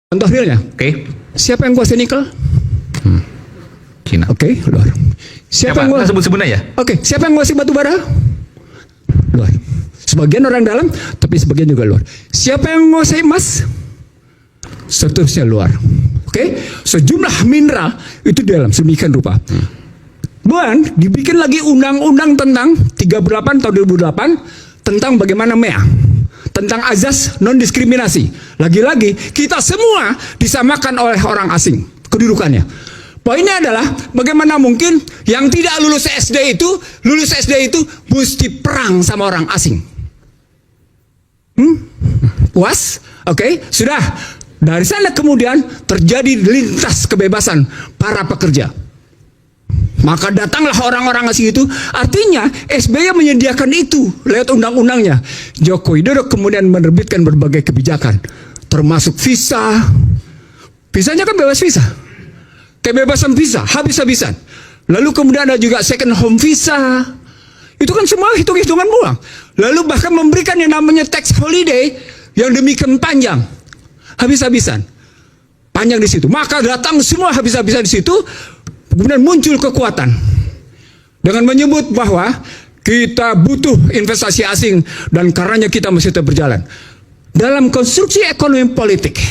Contoh realnya, siapa yang kuasai nikel? Cina. Luar. Siapa yang sebut-sebut aja? Siapa yang kuasai batu bara? Luar. Sebagian orang dalam, tapi sebagian juga luar. Siapa yang menguasai emas? Seterusnya luar. Sejumlah mineral itu dalam sedemikian rupa. Dan dibikin lagi undang-undang tentang 38 tahun 2008 tentang bagaimana MEA, tentang azas non-diskriminasi. Lagi-lagi kita semua disamakan oleh orang asing kedudukannya. Poinnya adalah bagaimana mungkin yang tidak lulus SD itu mesti perang sama orang asing. Puas? Sudah. Dari sana kemudian terjadi lintas kebebasan para pekerja. Maka datanglah orang-orang asing itu. Artinya SBY menyediakan itu lewat undang-undangnya. Joko Widodo kemudian menerbitkan berbagai kebijakan, termasuk visa. Visanya kan bebas visa, kebebasan visa habis-habisan. Lalu kemudian ada juga second home visa. Itu kan semua hitung-hitungan uang. Lalu bahkan memberikan yang namanya tax holiday yang demikian panjang, habis-habisan, panjang di situ. Maka datang semua habis-habisan di situ. Kemudian muncul kekuatan dengan menyebut bahwa kita butuh investasi asing dan karenanya kita mesti tetap berjalan. Dalam konstruksi ekonomi politik,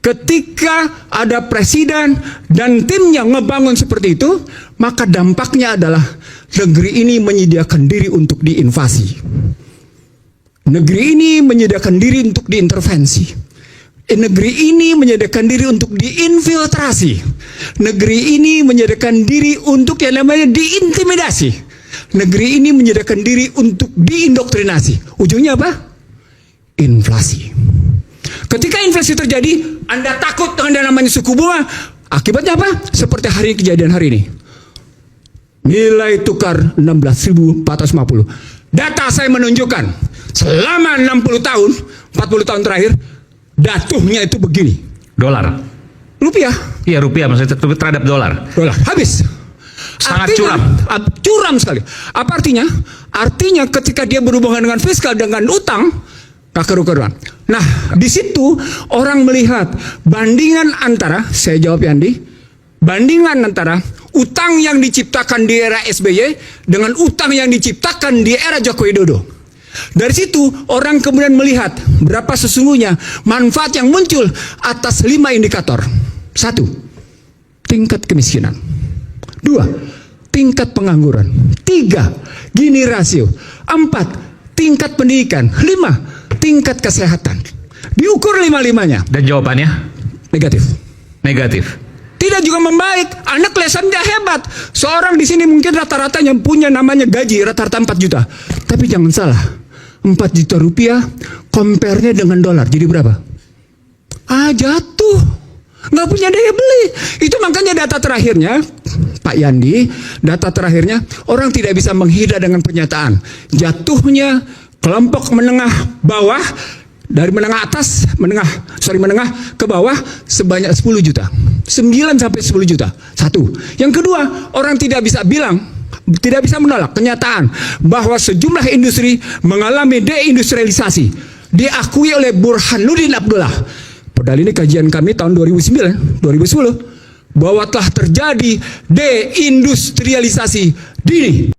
ketika ada presiden dan timnya ngebangun seperti itu, maka dampaknya adalah negeri ini menyediakan diri untuk diinvasi. Negeri ini menyediakan diri untuk diintervensi. Negeri ini menyediakan diri untuk diinfiltrasi. Negeri ini menyediakan diri untuk yang namanya diintimidasi. Negeri ini menyediakan diri untuk diindoktrinasi. Ujungnya apa? Inflasi. Ketika inflasi terjadi, Anda takut dengan yang namanya suku bunga. Akibatnya apa? Seperti kejadian hari ini. Nilai tukar 16.450. Data saya menunjukkan selama 60 tahun, 40 tahun terakhir, datuhnya itu begini. Dolar. Rupiah. Iya, rupiah maksudnya terhadap dolar. Dolar. Habis. Sangat artinya, curam sekali. Apa artinya? Artinya ketika dia berhubungan dengan fiskal, dengan utang, kerugian. Nah, di situ orang melihat bandingan antara, saya jawab Yandi, bandingan antara utang yang diciptakan di era SBY dengan utang yang diciptakan di era Joko Widodo. Dari situ orang kemudian melihat berapa sesungguhnya manfaat yang muncul atas 5 indikator. 1. Tingkat kemiskinan. 2. Tingkat pengangguran. 3. Gini rasio. 4. Tingkat pendidikan. 5. Tingkat kesehatan. Diukur 5-5-nya. Dan jawabannya? Negatif. Negatif. Tidak juga membaik. Anak kelihatan dia hebat. Seorang di sini mungkin rata-rata yang punya namanya gaji rata-rata 4 juta. Tapi jangan salah, 4 juta rupiah compare-nya dengan dolar jadi berapa? Jatuh. Nggak punya daya beli. Itu makanya data terakhirnya, Pak Yandi, data terakhirnya orang tidak bisa menghina dengan pernyataan jatuhnya kelompok menengah bawah dari menengah atas, menengah ke bawah sebanyak 10 juta. 9 sampai 10 juta. 1. Yang kedua, orang tidak bisa menolak kenyataan bahwa sejumlah industri mengalami deindustrialisasi. Diakui oleh Burhanuddin Abdullah. Padahal ini kajian kami tahun 2009, 2010 bahwa telah terjadi deindustrialisasi dini.